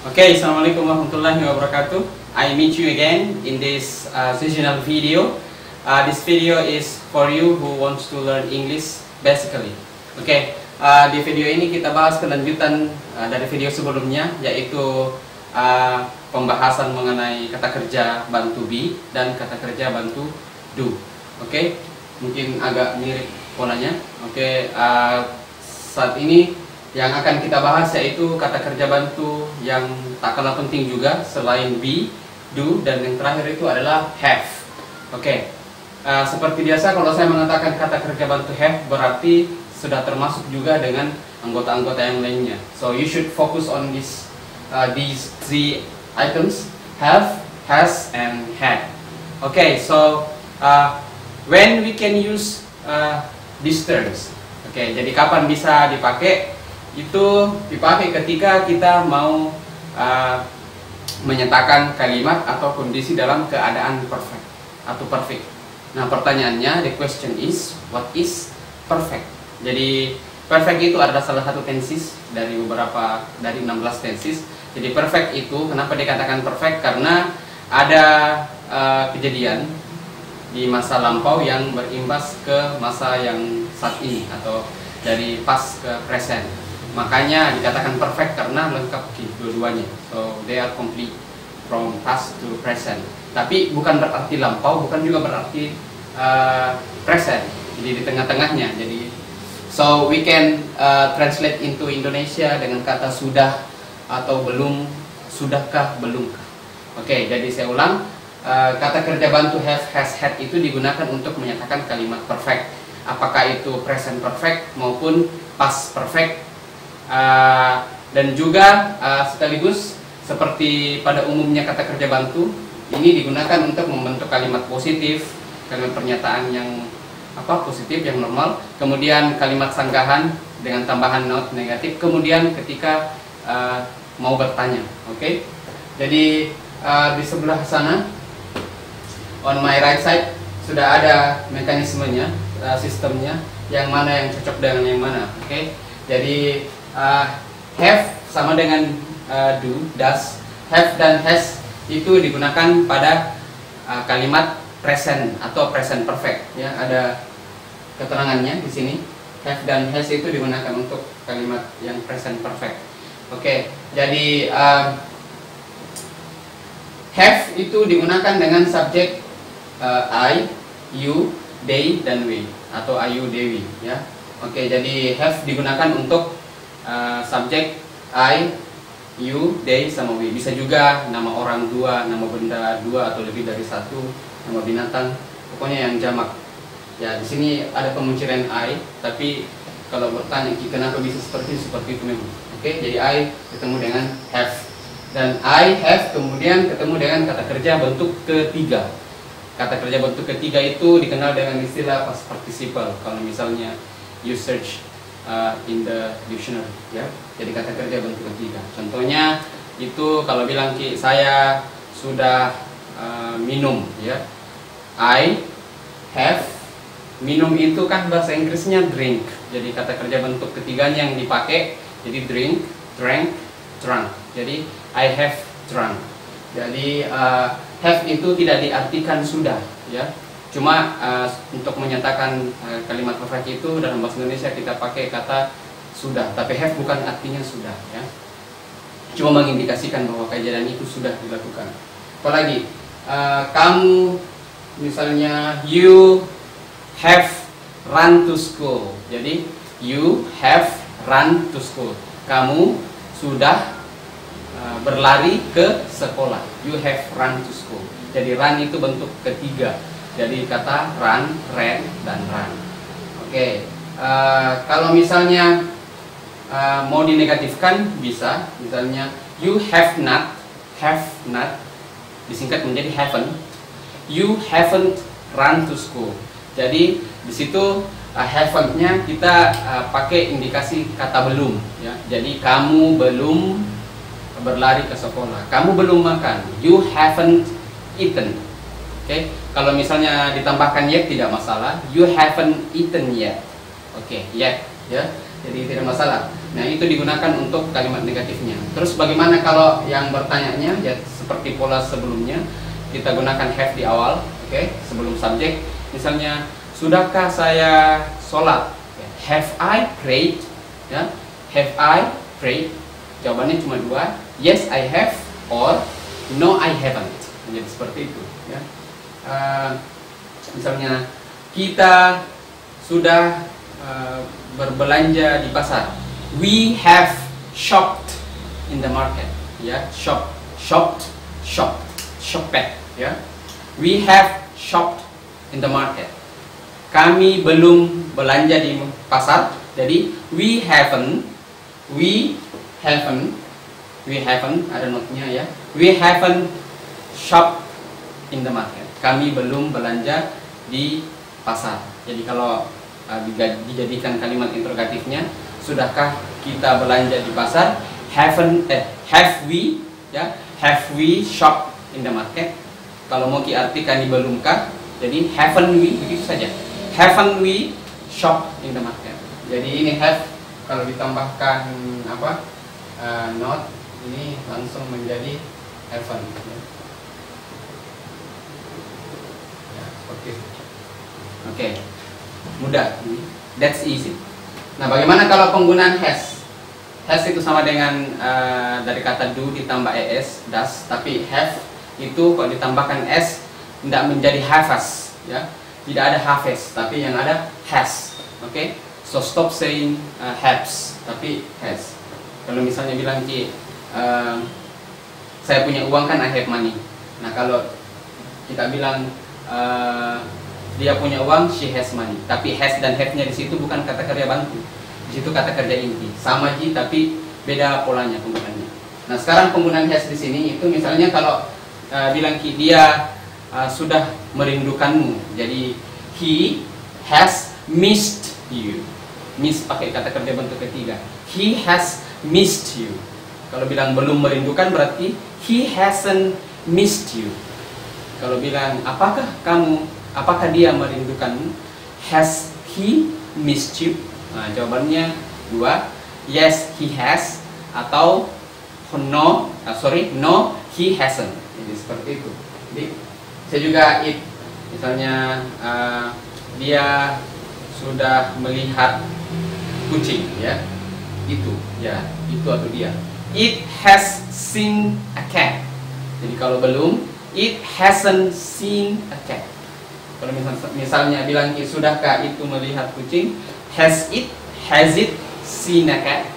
Okay, Assalamualaikum warahmatullahi wabarakatuh. I meet you again in this seasonal video. This video is for you who wants to learn English basically. Okay, di video ini kita bahas kelanjutan dari video sebelumnya, yaitu pembahasan mengenai kata kerja bantu be dan kata kerja bantu do. Okay, mungkin agak mirip polanya. Okay, saat ini yang akan kita bahas yaitu kata kerja bantu yang tak kalah penting juga selain be, do, dan yang terakhir itu adalah have. Oke, seperti biasa kalau saya mengatakan kata kerja bantu have berarti sudah termasuk juga dengan anggota-anggota yang lainnya. So you should focus on these three items: have, has, and had. Okay, so when we can use these terms? Oke, jadi kapan bisa dipakai? Itu dipakai ketika kita mau menyatakan kalimat atau kondisi dalam keadaan perfect atau perfect. Nah, pertanyaannya, the question is, what is perfect? Jadi perfect itu adalah salah satu tenses dari 16 tenses. Jadi perfect itu kenapa dikatakan perfect? Karena ada kejadian di masa lampau yang berimbas ke masa yang saat ini atau dari past ke present. Makanya dikatakan perfect karena lengkap dua-duanya. So they are complete from past to present. Tapi bukan berarti lampau, bukan juga berarti present. Jadi di tengah-tengahnya. Jadi so we can translate into Indonesia dengan kata sudah atau belum, sudahkah, belumkah. Oke, jadi saya ulang. Kata kerja bantu have, has, had itu digunakan untuk menyatakan kalimat perfect. Apakah itu present perfect maupun past perfect. Dan juga sekaligus seperti pada umumnya kata kerja bantu ini digunakan untuk membentuk kalimat positif, kalimat pernyataan yang positif yang normal, kemudian kalimat sanggahan dengan tambahan not negatif, kemudian ketika mau bertanya. Oke, jadi di sebelah sana on my right side sudah ada mekanismenya, sistemnya, yang mana yang cocok dengan yang mana. Oke, jadi have sama dengan do, does. Have dan has itu digunakan pada kalimat present atau present perfect. Ya, ada keterangannya di sini. Have dan has itu digunakan untuk kalimat yang present perfect. Oke, jadi have itu digunakan dengan subjek I, you, they, dan we atau ayu, dewi. Ya, oke, jadi have digunakan untuk subjek I, you, they, sama we. Bisa juga nama orang dua, nama benda dua atau lebih dari satu, nama binatang, pokoknya yang jamak. Ya, di sini ada pemunciran I, tapi kalau bertanya kenapa bisa seperti itu memang. Oke, jadi I ketemu dengan have, dan I have kemudian ketemu dengan kata kerja bentuk ketiga. Kata kerja bentuk ketiga itu dikenal dengan istilah past participle. Kalau misalnya you search in the dictionary, ya. Jadi kata kerja bentuk ketiga. Contohnya itu kalau bilang saya sudah minum, ya. I have, minum itu kan bahasa Inggrisnya drink. Jadi kata kerja bentuk ketiganya yang dipakai. Jadi drink, drank, drunk. Jadi I have drunk. Jadi have itu tidak diartikan sudah, ya. Cuma untuk menyatakan kalimat perfect itu dalam bahasa Indonesia kita pakai kata sudah, tapi have bukan artinya sudah, ya. Cuma mengindikasikan bahwa kejadian itu sudah dilakukan. Apalagi kamu misalnya you have run to school. Jadi you have run to school. Kamu sudah berlari ke sekolah. You have run to school. Jadi run itu bentuk ketiga. Jadi kata run, ran, dan run. Oke, kalau misalnya mau dinegatifkan bisa, misalnya you have not disingkat menjadi haven't. You haven't run to school. Jadi di situ haven't-nya kita pakai indikasi kata belum, ya. Jadi kamu belum berlari ke sekolah. Kamu belum makan. You haven't eaten. Oke, kalau misalnya ditambahkan yet tidak masalah. You haven't eaten yet. Oke, yet, ya. Jadi tidak masalah. Nah, itu digunakan untuk kalimat negatifnya. Terus bagaimana kalau yang bertanyanya? Ya seperti pola sebelumnya, kita gunakan have di awal, oke, sebelum subjek. Misalnya, sudahkah saya sholat? Have I prayed? Ya, have I prayed? Jawabannya cuma dua, yes I have or no I haven't. Jadi seperti itu. Ya. Misalnya, kita sudah berbelanja di pasar. We have shopped in the market. Ya, shopped, ya. We have shopped in the market. Kami belum belanja di pasar. Jadi we haven't, ada notnya ya. We haven't shopped in the market. Kami belum belanja di pasar. Jadi kalau dijadikan kalimat interrogatifnya, sudahkah kita belanja di pasar? Have we, ya, have we shopped in the market? Kalau mau diartikan belumkah, jadi haven't we, begitu saja. Haven't we shopped in the market? Jadi ini have, kalau ditambahkan not, ini langsung menjadi haven't. Ya, seperti itu. Oke. Mudah, that's easy. Nah, bagaimana kalau penggunaan has? Has itu sama dengan dari kata do ditambah es, does, tapi have itu kalau ditambahkan s tidak menjadi have-as, ya. Tidak ada have-as, tapi yang ada has. Oke? So stop saying haves, tapi has. Kalau misalnya bilang saya punya uang kan I have money. Nah, kalau kita bilang dia punya uang, she has money. Tapi has dan have-nya di situ bukan kata kerja bantu. Di situ kata kerja inti. Sama ji tapi beda polanya penggunaannya. Nah, sekarang penggunaan has di sini itu misalnya kalau bilang dia sudah merindukanmu. Jadi he has missed you. Miss pakai kata kerja bentuk ketiga. He has missed you. Kalau bilang belum merindukan berarti he hasn't missed you. Kalau bilang apakah dia merindukanmu? Has he missed you? Nah, jawabannya dua, yes he has, atau no he hasn't. Jadi seperti itu. Jadi saya juga misalnya dia sudah melihat kucing, ya. Itu atau dia. It has seen a cat. Jadi kalau belum, it hasn't seen a cat. Kalau misalnya bilang sudahkah itu melihat kucing, has it seen a cat?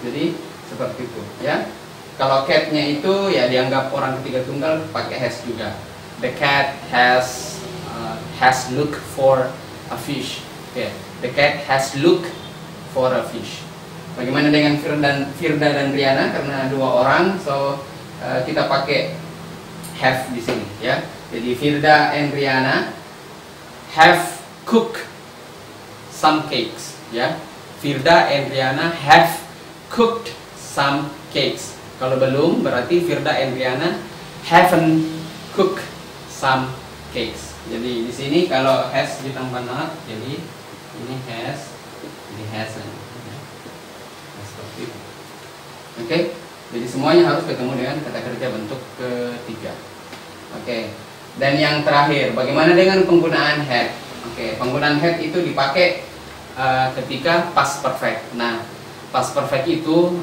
Jadi seperti itu, ya. Kalau catnya itu ya dianggap orang ketiga tunggal, pakai has juga. The cat has looked for a fish. Okay. The cat has looked for a fish. Bagaimana dengan Firda dan Riana? Karena dua orang, so kita pakai have di sini, ya. Jadi Firda and Riana have cooked some cakes, ya. Firda and Riana have cooked some cakes. Kalau belum berarti Firda and Riana haven't cooked some cakes. Jadi di sini kalau has ditambah not, jadi ini has, ini hasn't. Nah, seperti itu. Oke, jadi semuanya harus ketemu dengan kata kerja bentuk ketiga. Oke. Dan yang terakhir, bagaimana dengan penggunaan had? Oke, penggunaan had itu dipakai ketika past perfect. Nah, past perfect itu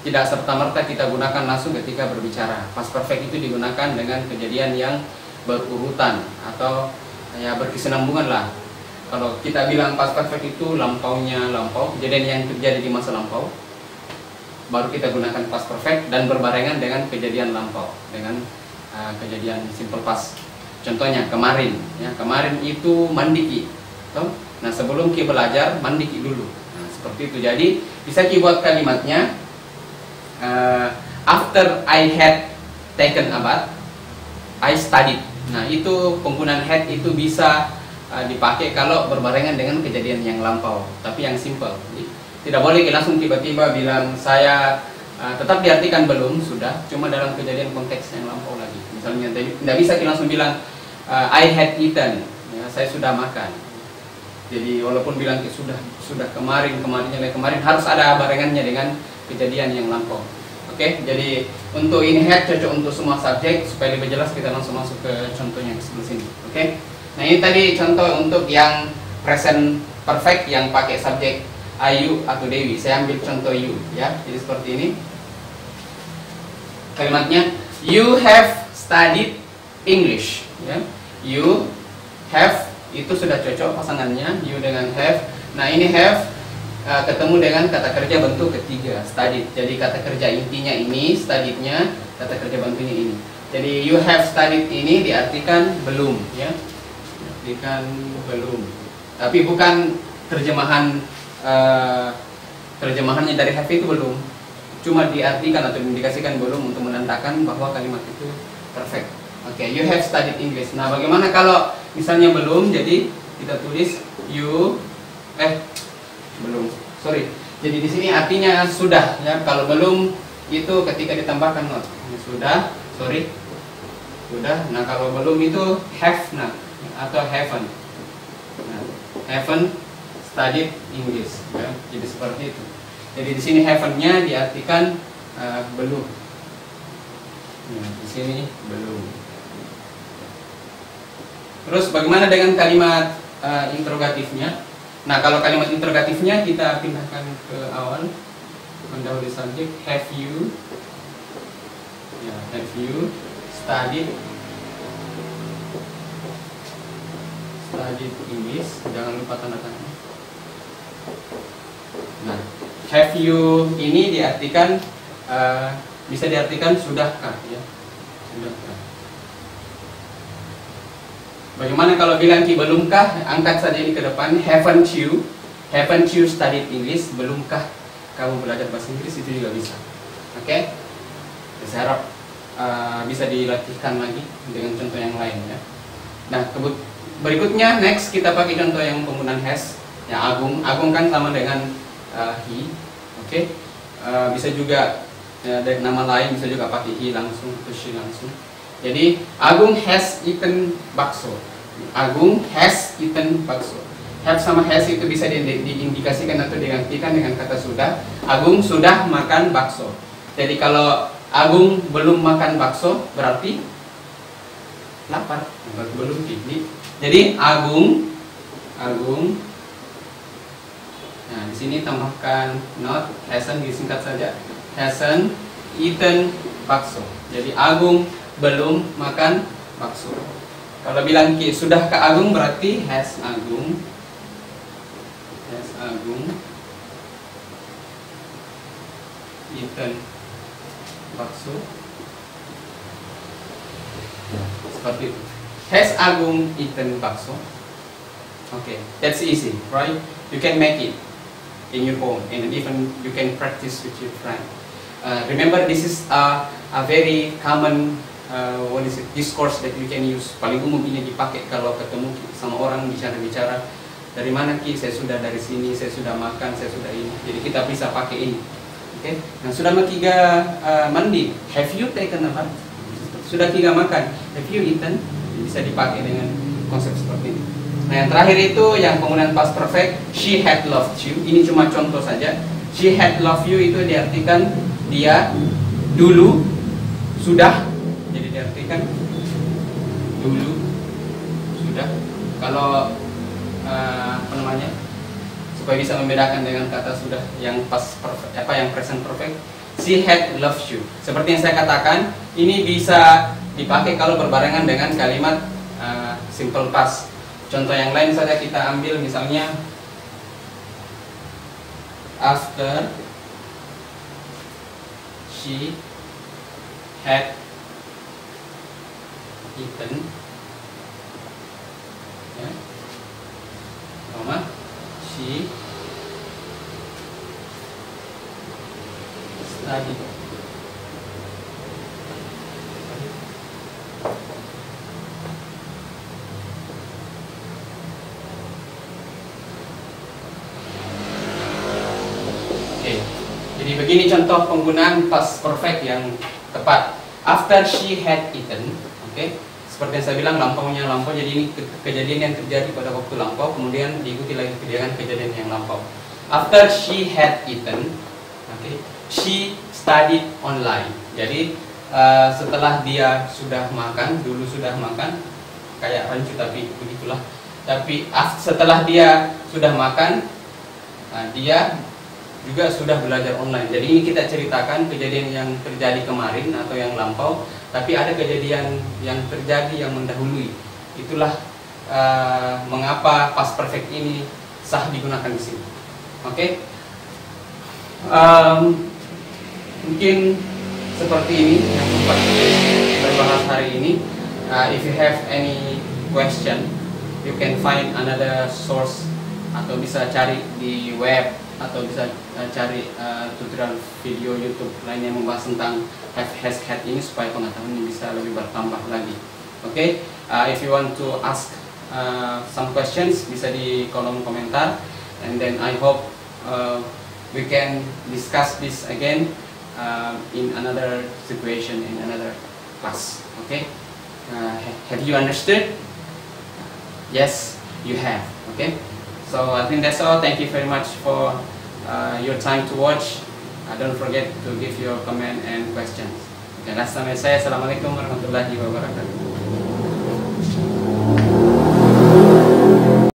tidak serta-merta kita gunakan langsung ketika berbicara. Past perfect itu digunakan dengan kejadian yang berurutan atau ya berkesinambungan lah. Kalau kita bilang past perfect itu lampaunya lampau, kejadian yang terjadi di masa lampau, baru kita gunakan past perfect dan berbarengan dengan kejadian lampau, dengan kejadian simple past. Contohnya kemarin, ya, kemarin itu mandi ki. Nah, sebelum ki belajar mandi ki dulu. Nah, seperti itu. Jadi bisa ki buat kalimatnya after I had taken a bath, I studied. Nah, itu penggunaan had itu bisa dipakai kalau berbarengan dengan kejadian yang lampau, tapi yang simple. Jadi, tidak boleh langsung tiba-tiba bilang saya tetap diartikan belum, sudah, cuma dalam kejadian konteks yang lampau lagi. Misalnya tidak bisa langsung bilang I had eaten, ya, saya sudah makan. Jadi walaupun bilang sudah kemarin harus ada barengannya dengan kejadian yang lampau. Oke, jadi untuk ini had cocok untuk semua subjek. Supaya lebih jelas kita langsung masuk ke contohnya di sebelah sini. Oke. Nah, ini tadi contoh untuk yang present perfect yang pakai subjek Ayu atau Dewi. Saya ambil contoh you ya. Jadi seperti ini. Kalimatnya you have studied English ya. You have itu sudah cocok pasangannya you dengan have. Nah, ini have ketemu dengan kata kerja bentuk ketiga studied. Jadi kata kerja intinya ini, studiednya, kata kerja bentuknya ini. Jadi you have studied ini diartikan belum ya. Diartikan belum. Tapi bukan terjemahannya dari have itu belum. Cuma diartikan atau diindikasikan belum untuk menandakan bahwa kalimat itu perfect. Oke, you have studied English. Nah, bagaimana kalau misalnya belum? Jadi kita tulis you belum. Sorry. Jadi di sini artinya sudah ya. Kalau belum itu ketika ditambahkan not. Sudah, sorry. Sudah. Nah, kalau belum itu have not atau haven't. Nah, haven't studied English ya. Jadi seperti itu. Jadi di sini haven't-nya diartikan belum. Nah, di sini belum. Terus bagaimana dengan kalimat interrogatifnya? Nah, kalau kalimat interrogatifnya kita pindahkan ke awal, mendahului subjek. Have you studied English? Jangan lupa tanda tanya. Nah, have you ini diartikan bisa diartikan sudahkah ya? Sudahkah. Bagaimana kalau bilang belumkah? Angkat saja ini ke depan. Haven't you studied English? Belumkah kamu belajar bahasa Inggris? Itu juga bisa. Oke? Saya harap bisa dilatihkan lagi dengan contoh yang lain ya. Nah, berikutnya next kita pakai contoh yang penggunaan has. Ya, Agung kan sama dengan he. Oke? Bisa juga dari nama lain, bisa juga pakai he langsung atau she langsung. Jadi Agung has eaten bakso. Agung has eaten bakso. Have sama has itu bisa diindikasikan atau digantikan dengan kata sudah. Agung sudah makan bakso. Jadi kalau Agung belum makan bakso berarti lapar. Belum ini. Jadi Agung. Nah, di sini tambahkan not, hasn't disingkat saja. Hasn't eaten bakso. Jadi Agung belum makan bakso. Kalau bilang sudah ke Agung berarti has Agung eaten bakso. Seperti itu. Has Agung eaten bakso? Okay, that's easy, right? You can make it in your home, and even you can practice with your friend. Remember, this is a very common discourse that you can use. Paling umum ini dipakai kalau ketemu sama orang bicara-bicara. Dari mana Ki? Saya sudah dari sini, saya sudah makan, saya sudah ini. Jadi kita bisa pakai ini. Oke? Nah, sudah mandi. Have you taken a bath? Sudah 3 makan. Have you eaten? Bisa dipakai dengan konsep seperti ini. Nah, yang terakhir itu yang penggunaan past perfect. She had loved you. Ini cuma contoh saja. She had loved you itu diartikan dia dulu sudah. Jadi diartikan dulu sudah. Kalau supaya bisa membedakan dengan kata sudah yang past perfect, yang present perfect. She had loved you. Seperti yang saya katakan, ini bisa dipakai kalau berbarengan dengan kalimat simple past. Contoh yang lain saja kita ambil, misalnya after she had eaten, ya, she studied. Jadi begini contoh penggunaan past perfect yang tepat. After she had eaten, seperti yang saya bilang lampau, jadi ini kejadian yang terjadi pada waktu lampau, kemudian diikuti lagi kejadian yang lampau. After she had eaten, okay, she studied online. Jadi setelah dia sudah makan, dulu sudah makan, kayak rancu tapi begitulah. Tapi setelah dia sudah makan, dia juga sudah belajar online. Jadi ini kita ceritakan kejadian yang terjadi kemarin atau yang lampau, tapi ada kejadian yang terjadi yang mendahului. Itulah mengapa past perfect ini sah digunakan di sini. Oke, mungkin seperti ini yang sempat kita bahas hari ini. If you have any question, you can find another source, atau bisa cari di web, atau bisa cari tutorial video YouTube lain yang membahas tentang have, has, had ini supaya pengetahuannya bisa lebih bertambah lagi. Oke, if you want to ask some questions, bisa di kolom komentar, and then I hope we can discuss this again in another situation, in another class. Okay, have you understood? Yes, you have. Okay, so I think that's all. Thank you very much for your time to watch. Don't forget to give your comment and questions. Okay, last time saya, Assalamualaikum warahmatullahi wabarakatuh.